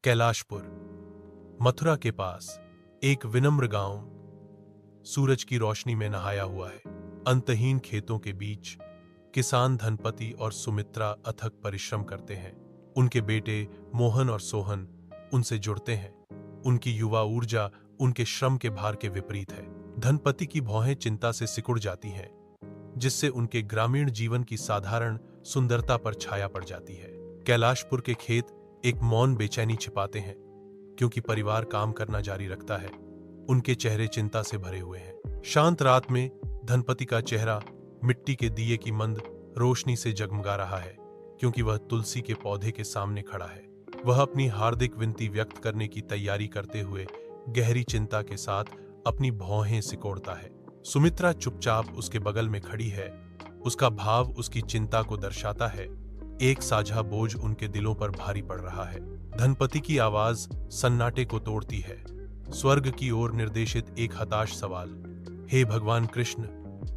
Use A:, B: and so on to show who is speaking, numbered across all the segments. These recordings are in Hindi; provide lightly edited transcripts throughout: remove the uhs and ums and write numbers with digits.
A: कैलाशपुर, मथुरा के पास एक विनम्र गांव सूरज की रोशनी में नहाया हुआ है। अंतहीन खेतों के बीच किसान धनपति और सुमित्रा अथक परिश्रम करते हैं। उनके बेटे मोहन और सोहन उनसे जुड़ते हैं। उनकी युवा ऊर्जा उनके श्रम के भार के विपरीत है। धनपति की भौहें चिंता से सिकुड़ जाती हैं, जिससे उनके ग्रामीण जीवन की साधारण सुंदरता पर छाया पड़ जाती है। कैलाशपुर के खेत एक मौन बेचैनी छिपाते हैं, क्योंकि परिवार काम करना जारी रखता है। उनके चेहरे चिंता से भरे हुए हैं। शांत रात में धनपति का चेहरा मिट्टी के दिए की मंद रोशनी से जगमगा रहा है, क्योंकि वह तुलसी के पौधे के सामने खड़ा है। वह अपनी हार्दिक विनती व्यक्त करने की तैयारी करते हुए गहरी चिंता के साथ अपनी भौहें सिकोड़ता है। सुमित्रा चुपचाप उसके बगल में खड़ी है। उसका भाव उसकी चिंता को दर्शाता है। एक साझा बोझ उनके दिलों पर भारी पड़ रहा है। धनपति की आवाज सन्नाटे को तोड़ती है। स्वर्ग की ओर निर्देशित एक हताश सवाल, हे भगवान कृष्ण,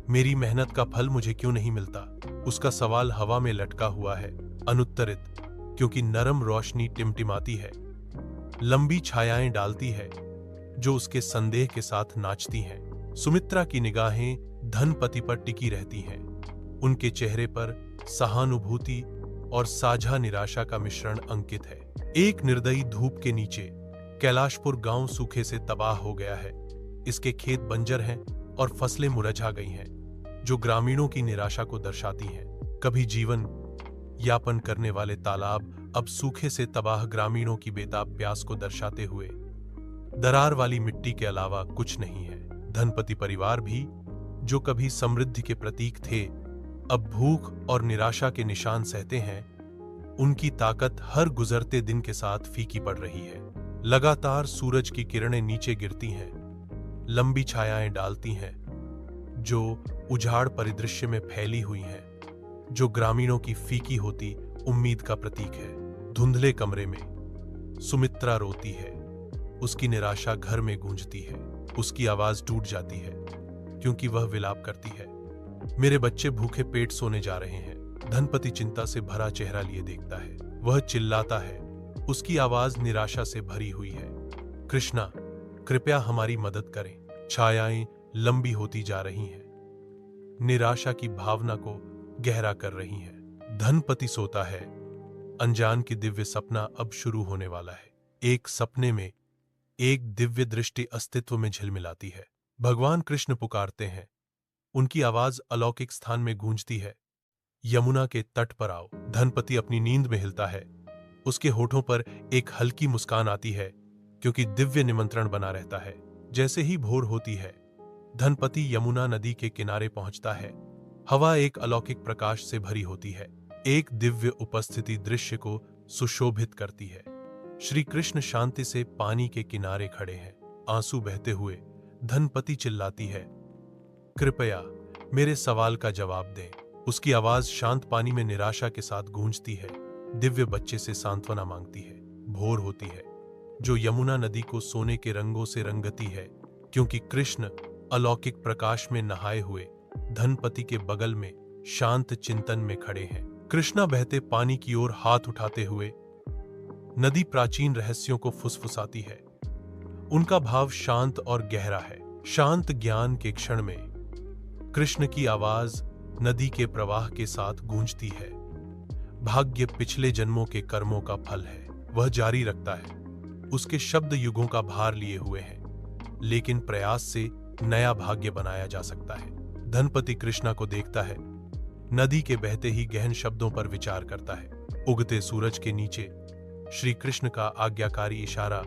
A: मेरी मेहनत का फल मुझे क्यों नहीं मिलता? उसका सवाल हवा में लटका हुआ है, अनुत्तरित, क्योंकि नरम रोशनी टिमटिमाती है, लंबी छायाएं डालती है, जो उसके संदेह के साथ नाचती हैं। सुमित्रा की निगाहें धनपति पर टिकी रहती हैं। उनके चेहरे पर सहानुभूति और साझा निराशा का मिश्रण अंकित है। एक निर्दयी धूप के नीचे कैलाशपुर गांव सूखे से तबाह हो गया है। इसके खेत बंजर हैं और फसलें मुरझा गई हैं, जो ग्रामीणों की निराशा को दर्शाती हैं। कभी जीवन यापन करने वाले तालाब अब सूखे से तबाह ग्रामीणों की बेताब प्यास को दर्शाते हुए दरार वाली मिट्टी के अलावा कुछ नहीं है। धनपति परिवार भी, जो कभी समृद्धि के प्रतीक थे, अब भूख और निराशा के निशान सहते हैं। उनकी ताकत हर गुजरते दिन के साथ फीकी पड़ रही है। लगातार सूरज की किरणें नीचे गिरती हैं, लंबी छायाएं डालती हैं, जो उजाड़ परिदृश्य में फैली हुई हैं, जो ग्रामीणों की फीकी होती उम्मीद का प्रतीक है। धुंधले कमरे में सुमित्रा रोती है। उसकी निराशा घर में गूंजती है। उसकी आवाज टूट जाती है, क्योंकि वह विलाप करती है, मेरे बच्चे भूखे पेट सोने जा रहे हैं। धनपति चिंता से भरा चेहरा लिए देखता है। वह चिल्लाता है। उसकी आवाज निराशा से भरी हुई है, कृष्णा, कृपया हमारी मदद करें। छायाएं लंबी होती जा रही हैं, निराशा की भावना को गहरा कर रही हैं। धनपति सोता है। अनजान की दिव्य सपना अब शुरू होने वाला है। एक सपने में एक दिव्य दृष्टि अस्तित्व में झिलमिलाती है। भगवान कृष्ण पुकारते हैं। उनकी आवाज अलौकिक स्थान में गूंजती है, यमुना के तट पर आओ। धनपति अपनी नींद में हिलता है। उसके होठों पर एक हल्की मुस्कान आती है, क्योंकि दिव्य निमंत्रण बना रहता है। जैसे ही भोर होती है, धनपति यमुना नदी के किनारे पहुंचता है। हवा एक अलौकिक प्रकाश से भरी होती है। एक दिव्य उपस्थिति दृश्य को सुशोभित करती है। श्री कृष्ण शांति से पानी के किनारे खड़े हैं, आंसू बहते हुए। धनपति चिल्लाती है, कृपया मेरे सवाल का जवाब दें। उसकी आवाज शांत पानी में निराशा के साथ गूंजती है, दिव्य बच्चे से सांत्वना मांगती है। भोर होती है, जो यमुना नदी को सोने के रंगों से रंगती है, क्योंकि कृष्ण अलौकिक प्रकाश में नहाए हुए धनपति के बगल में शांत चिंतन में खड़े हैं। कृष्णा बहते पानी की ओर हाथ उठाते हुए नदी प्राचीन रहस्यों को फुसफुसाती है। उनका भाव शांत और गहरा है। शांत ज्ञान के क्षण में कृष्ण की आवाज नदी के प्रवाह के साथ गूंजती है। भाग्य पिछले जन्मों के कर्मों का फल है। वह जारी रखता है। उसके शब्द युगों का भार लिए हुए हैं, लेकिन प्रयास से नया भाग्य बनाया जा सकता है। धनपति कृष्णा को देखता है, नदी के बहते ही गहन शब्दों पर विचार करता है। उगते सूरज के नीचे श्री कृष्ण का आज्ञाकारी इशारा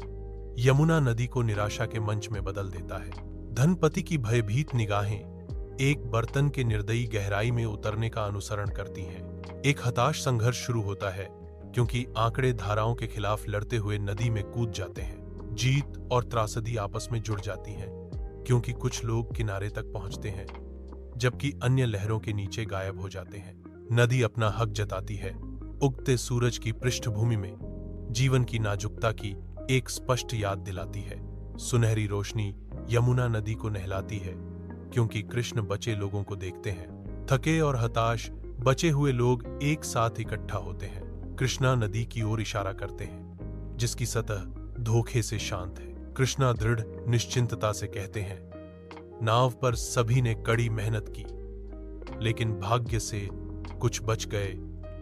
A: यमुना नदी को निराशा के मंच में बदल देता है। धनपति की भयभीत निगाहें एक बर्तन के निर्दयी गहराई में उतरने का अनुसरण करती हैं। एक हताश संघर्ष शुरू होता है, क्योंकि आंकड़े धाराओं के खिलाफ लड़ते हुए नदी में कूद जाते हैं। जीत और त्रासदी आपस में जुड़ जाती हैं, क्योंकि कुछ लोग किनारे तक पहुंचते हैं, जबकि अन्य लहरों के नीचे गायब हो जाते हैं। नदी अपना हक जताती है। उगते सूरज की पृष्ठभूमि में जीवन की नाजुकता की एक स्पष्ट याद दिलाती है। सुनहरी रोशनी यमुना नदी को नहलाती है, क्योंकि कृष्ण बचे लोगों को देखते हैं। थके और हताश बचे हुए लोग एक साथ इकट्ठा होते हैं। कृष्णा नदी की ओर इशारा करते हैं। जिसकी सतह धोखे से शांत है। कृष्णा दृढ़ निश्चिंतता से कहते हैं, नाव पर सभी ने कड़ी मेहनत की, लेकिन भाग्य से कुछ बच गए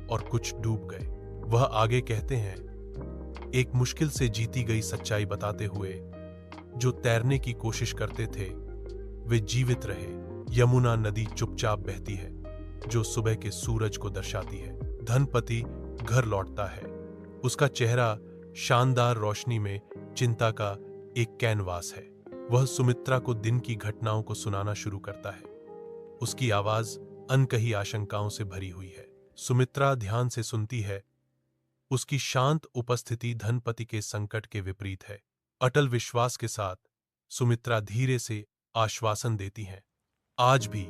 A: और कुछ डूब गए। वह आगे कहते हैं, एक मुश्किल से जीती गई सच्चाई बताते हुए, जो तैरने की कोशिश करते थे वे जीवित रहे। यमुना नदी चुपचाप बहती है, जो सुबह के सूरज को दर्शाती है। धनपति घर लौटता है। उसका चेहरा शानदार रोशनी में चिंता का एक कैनवास है। वह सुमित्रा को दिन की घटनाओं को सुनाना शुरू करता है। उसकी आवाज अनकही आशंकाओं से भरी हुई है। सुमित्रा ध्यान से सुनती है। उसकी शांत उपस्थिति धनपति के संकट के विपरीत है। अटल विश्वास के साथ सुमित्रा धीरे से आश्वासन देती हैं, आज भी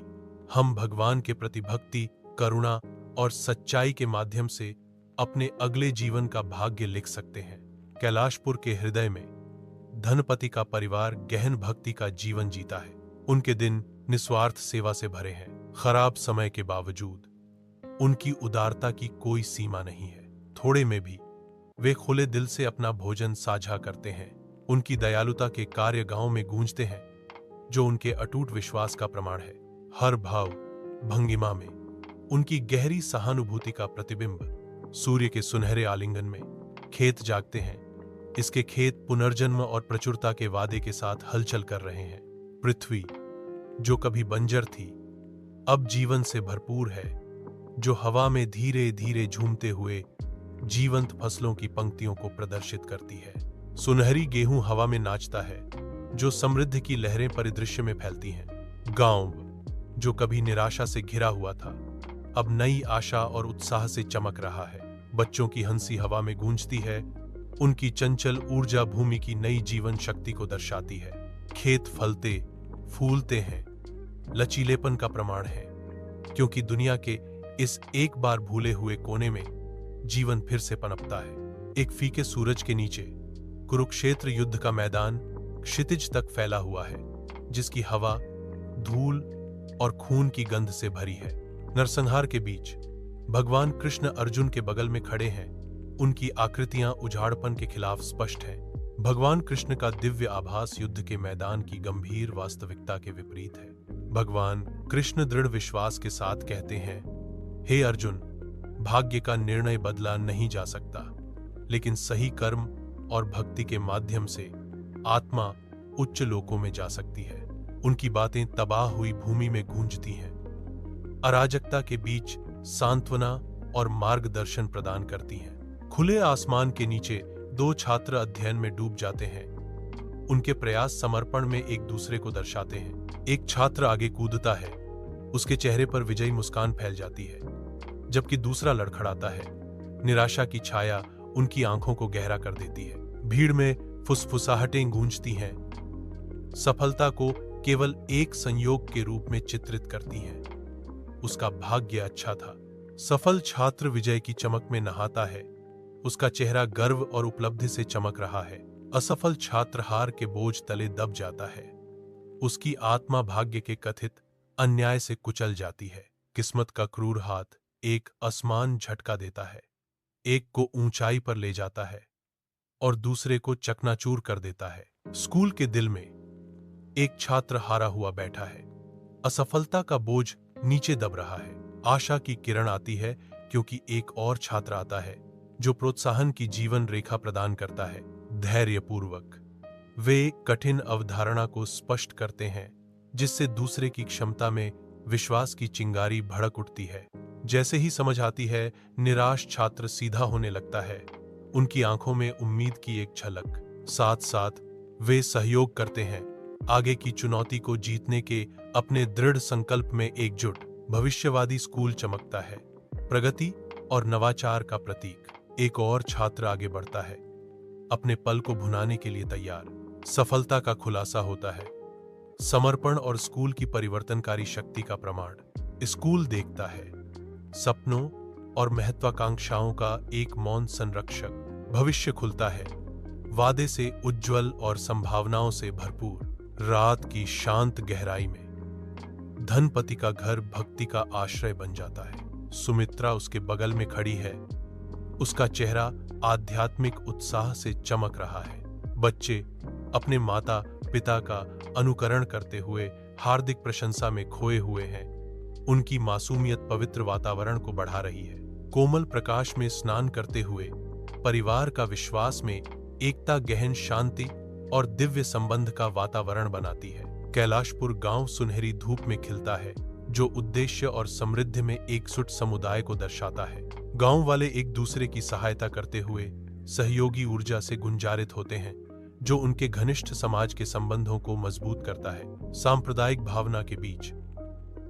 A: हम भगवान के प्रति भक्ति, करुणा और सच्चाई के माध्यम से अपने अगले जीवन का भाग्य लिख सकते हैं। कैलाशपुर के हृदय में धनपति का परिवार गहन भक्ति का जीवन जीता है। उनके दिन निस्वार्थ सेवा से भरे हैं। खराब समय के बावजूद उनकी उदारता की कोई सीमा नहीं है। थोड़े में भी वे खुले दिल से अपना भोजन साझा करते हैं। उनकी दयालुता के कार्य गांव में गूंजते हैं, जो उनके अटूट विश्वास का प्रमाण है। हर भाव भंगिमा में उनकी गहरी सहानुभूति का प्रतिबिंब। सूर्य के सुनहरे आलिंगन में खेत जागते हैं। इसके खेत पुनर्जन्म और प्रचुरता के वादे के साथ हलचल कर रहे हैं। पृथ्वी, जो कभी बंजर थी, अब जीवन से भरपूर है, जो हवा में धीरे धीरे झूमते हुए जीवंत फसलों की पंक्तियों को प्रदर्शित करती है। सुनहरी गेहूं हवा में नाचता है, जो समृद्धि की लहरें परिदृश्य में फैलती हैं। गांव, जो कभी निराशा से घिरा हुआ था, अब नई आशा और उत्साह से चमक रहा है। बच्चों की हंसी हवा में गूंजती है। उनकी चंचल ऊर्जा भूमि की नई जीवन शक्ति को दर्शाती है। खेत फलते फूलते हैं, लचीलेपन का प्रमाण है, क्योंकि दुनिया के इस एक बार भूले हुए कोने में जीवन फिर से पनपता है। एक फीके सूरज के नीचे कुरुक्षेत्र युद्ध का मैदान क्षितिज तक फैला हुआ है, जिसकी हवा धूल और खून की गंध से भरी है। नरसंहार के बीच भगवान कृष्ण अर्जुन के बगल में खड़े हैं। उनकी आकृतियां उजाड़पन के खिलाफ स्पष्ट हैं। भगवान कृष्ण का दिव्य आभास युद्ध के मैदान की गंभीर वास्तविकता के विपरीत है। भगवान कृष्ण दृढ़ विश्वास के साथ कहते हैं, हे अर्जुन, भाग्य का निर्णय बदला नहीं जा सकता, लेकिन सही कर्म और भक्ति के माध्यम से आत्मा उच्च लोकों में जा सकती है। उनकी बातें तबाह हुई भूमि में गूंजती हैं, अराजकता के बीच सांत्वना और मार्गदर्शन प्रदान करती हैं। खुले आसमान के नीचे दो छात्र अध्ययन में डूब जाते हैं। उनके प्रयास समर्पण में एक दूसरे को दर्शाते हैं। एक छात्र आगे कूदता है, उसके चेहरे पर विजयी मुस्कान फैल जाती है, जबकि दूसरा लड़खड़ाता है। निराशा की छाया उनकी आंखों को गहरा कर देती है। भीड़ में फुसफुसाहटें गूंजती हैं, सफलता को केवल एक संयोग के रूप में चित्रित करती हैं। उसका भाग्य अच्छा था। सफल छात्र विजय की चमक में नहाता है। उसका चेहरा गर्व और उपलब्धि से चमक रहा है। असफल छात्र हार के बोझ तले दब जाता है। उसकी आत्मा भाग्य के कथित अन्याय से कुचल जाती है। किस्मत का क्रूर हाथ एक असमान झटका देता है, एक को ऊंचाई पर ले जाता है और दूसरे को चकनाचूर कर देता है। स्कूल के दिल में एक छात्र हारा हुआ बैठा है। असफलता का बोझ नीचे दब रहा है। आशा की किरण आती है, क्योंकि एक और छात्र आता है जो प्रोत्साहन की जीवन रेखा प्रदान करता है। धैर्यपूर्वक वे एक कठिन अवधारणा को स्पष्ट करते हैं, जिससे दूसरे की क्षमता में विश्वास की चिंगारी भड़क उठती है। जैसे ही समझ आती है, निराश छात्र सीधा होने लगता है। उनकी आंखों में उम्मीद की एक झलक। साथ साथ वे सहयोग करते हैं, आगे की चुनौती को जीतने के अपने दृढ़ संकल्प में एकजुट। भविष्यवादी स्कूल चमकता है, प्रगति और नवाचार का प्रतीक। एक और छात्र आगे बढ़ता है, अपने पल को भुनाने के लिए तैयार। सफलता का खुलासा होता है, समर्पण और स्कूल की परिवर्तनकारी शक्ति का प्रमाण। स्कूल देखता है सपनों और महत्वाकांक्षाओं का एक मौन संरक्षक। भविष्य खुलता है, वादे से उज्जवल और संभावनाओं से भरपूर। रात की शांत गहराई में धनपति का घर भक्ति का आश्रय बन जाता है। सुमित्रा उसके बगल में खड़ी है। उसका चेहरा आध्यात्मिक उत्साह से चमक रहा है। बच्चे अपने माता पिता का अनुकरण करते हुए हार्दिक प्रशंसा में खोए हुए हैं। उनकी मासूमियत पवित्र वातावरण को बढ़ा रही है। कोमल प्रकाश में स्नान करते हुए परिवार का विश्वास में एकता गहन शांति और दिव्य संबंध का वातावरण बनाती है। कैलाशपुर गांव सुनहरी धूप में खिलता है, जो उद्देश्य और समृद्धि में एकजुट समुदाय को दर्शाता है। गांव वाले एक दूसरे की सहायता करते हुए सहयोगी ऊर्जा से गुंजारित होते हैं, जो उनके घनिष्ठ समाज के संबंधों को मजबूत करता है। सांप्रदायिक भावना के बीच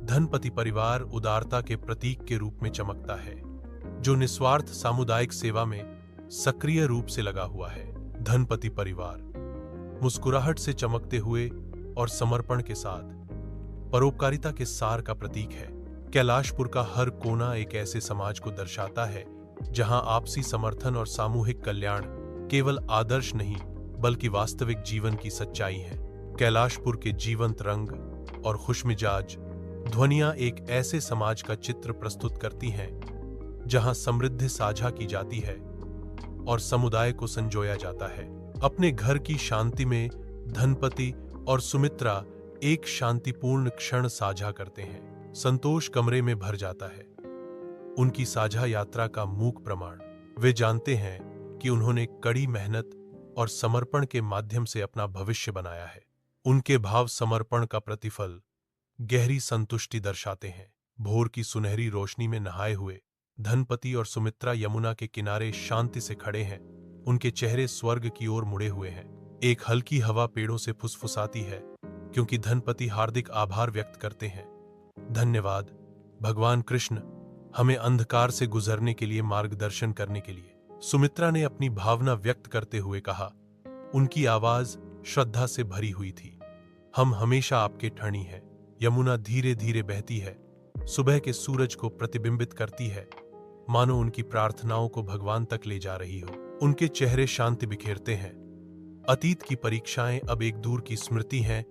A: धनपति परिवार उदारता के प्रतीक के रूप में चमकता है, जो निस्वार्थ सामुदायिक सेवा में सक्रिय रूप से लगा हुआ है। धनपति परिवार मुस्कुराहट से चमकते हुए और समर्पण के साथ परोपकारिता के सार का प्रतीक है। कैलाशपुर का हर कोना एक ऐसे समाज को दर्शाता है जहां आपसी समर्थन और सामूहिक कल्याण केवल आदर्श नहीं बल्कि वास्तविक जीवन की सच्चाई है। कैलाशपुर के जीवंत रंग और खुशमिजाज ध्वनियां एक ऐसे समाज का चित्र प्रस्तुत करती हैं जहां समृद्धि साझा की जाती है और समुदाय को संजोया जाता है। अपने घर की शांति में धनपति और सुमित्रा एक शांतिपूर्ण क्षण साझा करते हैं। संतोष कमरे में भर जाता है। उनकी साझा यात्रा का मूक प्रमाण वे जानते हैं कि उन्होंने कड़ी मेहनत और समर्पण के माध्यम से अपना भविष्य बनाया है। उनके भाव समर्पण का प्रतिफल गहरी संतुष्टि दर्शाते हैं। भोर की सुनहरी रोशनी में नहाए हुए धनपति और सुमित्रा यमुना के किनारे शांति से खड़े हैं। उनके चेहरे स्वर्ग की ओर मुड़े हुए हैं। एक हल्की हवा पेड़ों से फुसफुसाती है, क्योंकि धनपति हार्दिक आभार व्यक्त करते हैं। धन्यवाद भगवान कृष्ण, हमें अंधकार से गुजरने के लिए मार्गदर्शन करने के लिए। सुमित्रा ने अपनी भावना व्यक्त करते हुए कहा। उनकी आवाज श्रद्धा से भरी हुई थी। हम हमेशा आपके ठणी हैं। यमुना धीरे धीरे बहती है, सुबह के सूरज को प्रतिबिंबित करती है, मानो उनकी प्रार्थनाओं को भगवान तक ले जा रही हो। उनके चेहरे शांति बिखेरते हैं। अतीत की परीक्षाएं अब एक दूर की स्मृति हैं,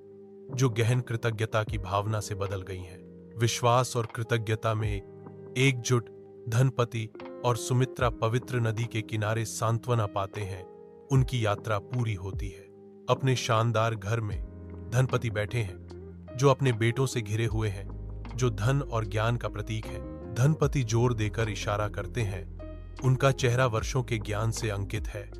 A: जो गहन कृतज्ञता की भावना से बदल गई हैं। विश्वास और कृतज्ञता में एकजुट धनपति और सुमित्रा पवित्र नदी के किनारे सांत्वना पाते हैं। उनकी यात्रा पूरी होती है। अपने शानदार घर में धनपति बैठे हैं, जो अपने बेटों से घिरे हुए हैं, जो धन और ज्ञान का प्रतीक है। धनपति जोर देकर इशारा करते हैं। उनका चेहरा वर्षों के ज्ञान से अंकित है,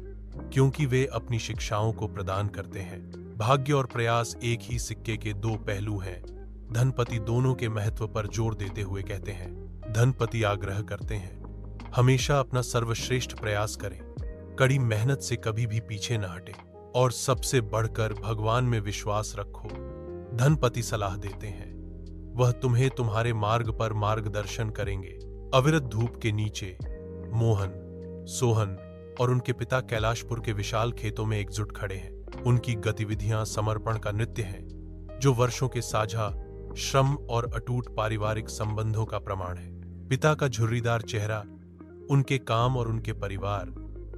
A: क्योंकि वे अपनी शिक्षाओं को प्रदान करते हैं। भाग्य और प्रयास एक ही सिक्के के दो पहलू हैं। धनपति दोनों के महत्व पर जोर देते हुए कहते हैं। धनपति आग्रह करते हैं, हमेशा अपना सर्वश्रेष्ठ प्रयास करें, कड़ी मेहनत से कभी भी पीछे न हटें और सबसे बढ़कर भगवान में विश्वास रखो। धनपति सलाह देते हैं, वह तुम्हें तुम्हारे मार्ग पर मार्गदर्शन करेंगे। अविरत धूप के नीचे मोहन, सोहन और उनके पिता कैलाशपुर के विशाल खेतों में एकजुट खड़े हैं। उनकी गतिविधियां समर्पण का नृत्य हैं, जो वर्षों के साझा श्रम और अटूट पारिवारिक संबंधों का प्रमाण है। पिता का झुर्रीदार चेहरा उनके काम और उनके परिवार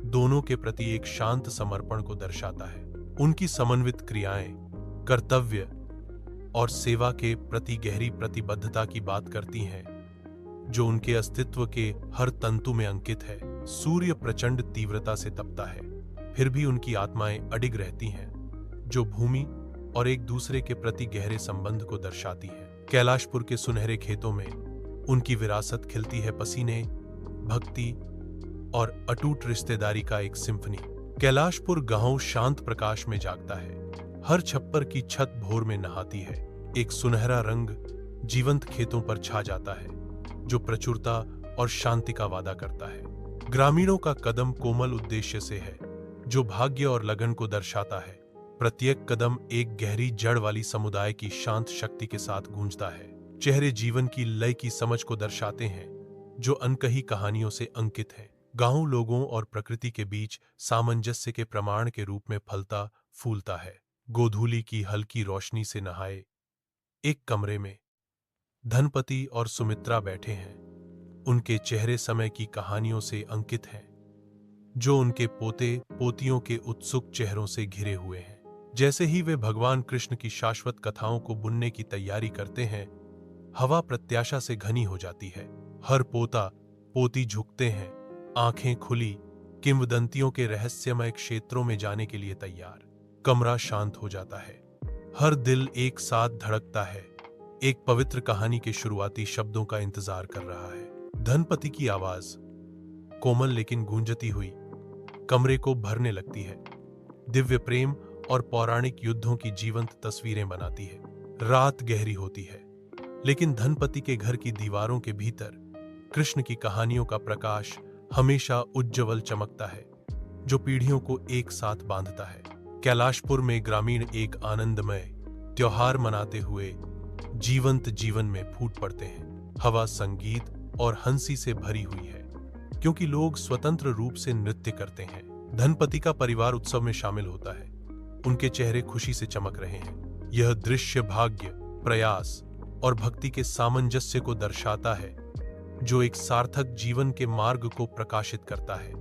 A: दोनों के प्रति एक शांत समर्पण को दर्शाता है। उनकी समन्वित क्रियाएं कर्तव्य और सेवा के प्रति गहरी प्रतिबद्धता की बात करती हैं, जो उनके अस्तित्व के हर तंतु में अंकित है। सूर्य प्रचंड तीव्रता से तपता है, फिर भी उनकी आत्माएं अडिग रहती हैं, जो भूमि और एक दूसरे के प्रति गहरे संबंध को दर्शाती है। कैलाशपुर के सुनहरे खेतों में उनकी विरासत खिलती है, पसीने, भक्ति और अटूट रिश्तेदारी का एक सिम्फनी। कैलाशपुर गांव शांत प्रकाश में जागता है। हर छप्पर की छत भोर में नहाती है। एक सुनहरा रंग जीवंत खेतों पर छा जाता है, जो प्रचुरता और शांति का वादा करता है। ग्रामीणों का कदम कोमल उद्देश्य से है, जो भाग्य और लगन को दर्शाता है। प्रत्येक कदम एक गहरी जड़ वाली समुदाय की शांत शक्ति के साथ गूंजता है। चेहरे जीवन की लय की समझ को दर्शाते हैं, जो अनकही कहानियों से अंकित है। गांव लोगों और प्रकृति के बीच सामंजस्य के प्रमाण के रूप में फलता फूलता है। गोधूली की हल्की रोशनी से नहाए एक कमरे में धनपति और सुमित्रा बैठे हैं। उनके चेहरे समय की कहानियों से अंकित हैं, जो उनके पोते पोतियों के उत्सुक चेहरों से घिरे हुए हैं। जैसे ही वे भगवान कृष्ण की शाश्वत कथाओं को बुनने की तैयारी करते हैं, हवा प्रत्याशा से घनी हो जाती है। हर पोता पोती झुकते हैं, आंखें खुली, किंवदंतियों के रहस्यमय क्षेत्रों में जाने के लिए तैयार। कमरा शांत हो जाता है, हर दिल एक साथ धड़कता है, एक पवित्र कहानी के शुरुआती शब्दों का इंतजार कर रहा है। धनपति की आवाज कोमल लेकिन गूंजती हुई कमरे को भरने लगती है, दिव्य प्रेम और पौराणिक युद्धों की जीवंत तस्वीरें बनाती है। रात गहरी होती है, लेकिन धनपति के घर की दीवारों के भीतर कृष्ण की कहानियों का प्रकाश हमेशा उज्ज्वल चमकता है, जो पीढ़ियों को एक साथ बांधता है। कैलाशपुर में ग्रामीण एक आनंदमय त्योहार मनाते हुए जीवंत जीवन में फूट पड़ते हैं। हवा संगीत और हंसी से भरी हुई है, क्योंकि लोग स्वतंत्र रूप से नृत्य करते हैं। धनपति का परिवार उत्सव में शामिल होता है, उनके चेहरे खुशी से चमक रहे हैं। यह दृश्य भाग्य, प्रयास और भक्ति के सामंजस्य को दर्शाता है, जो एक सार्थक जीवन के मार्ग को प्रकाशित करता है।